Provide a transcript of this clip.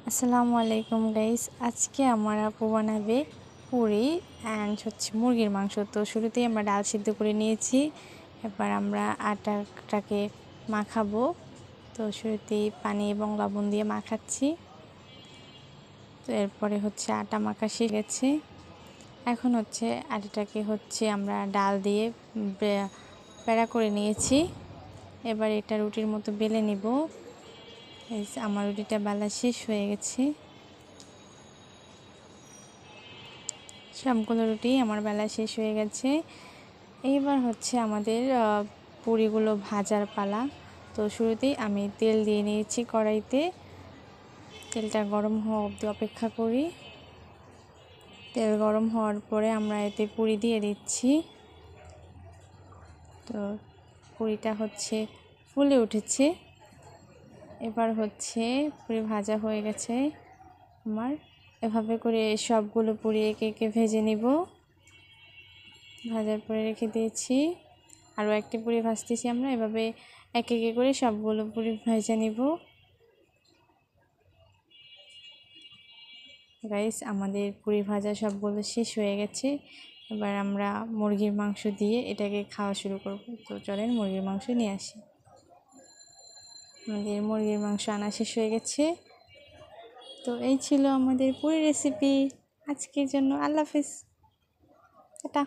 আসসালামু আলাইকুম গাইস, আজকে আমার আপু বানাবে পুরি অ্যান্ড মুরগির মাংস। তো শুরুতেই আমরা ডাল সিদ্ধ করে নিয়েছি। এবার আমরা আটাটাকে মাখাবো। তো শুরুতেই পানি এবং লবণ দিয়ে মাখাচ্ছি। তো এরপরে আটা মাখা শেষ গেছে। এখন আটাটাকে আমরা ডাল দিয়ে পেড়া করে নিয়েছি। এবার এটা রুটির মতো বেলে নিব। আমার রুটিটা বেলা শেষ হয়ে গেছে। সবগুলো রুটি আমার বেলা শেষ হয়ে গেছে। এইবার আমাদের পুরিগুলো ভাজার পালা। তো শুরুতেই আমি তেল দিয়ে নিয়েছি কড়াইতে। তেলটা গরম হওয়া অবধি অপেক্ষা করি। তেল গরম হওয়ার পরে আমরা এতে পুরি দিয়ে দিচ্ছি। তো পুরিটা ফুলে উঠেছে। এবার পুরি ভাজা হয়ে গেছে আমার। এভাবে করে সবগুলো পুরি একে একে ভেজে নিব। ভাজার পরে রেখে দিয়েছি। আরও একটি পুরি ভাজতেছি। আমরা এভাবে এক একে করে সবগুলো পুরি ভেজে নিব। গাইস, আমাদের পুরি ভাজা সবগুলো শেষ হয়ে গেছে। এবার আমরা মুরগির মাংস দিয়ে এটাকে খাওয়া শুরু করব। তো চলেন মুরগির মাংস নিয়ে আসি। আমাদের মুরগির মাংস আনা শেষ হয়ে গেছে। তো এই ছিল আমাদের পুরি রেসিপি আজকের জন্য। আল্লাহ হাফেজ, টাটা।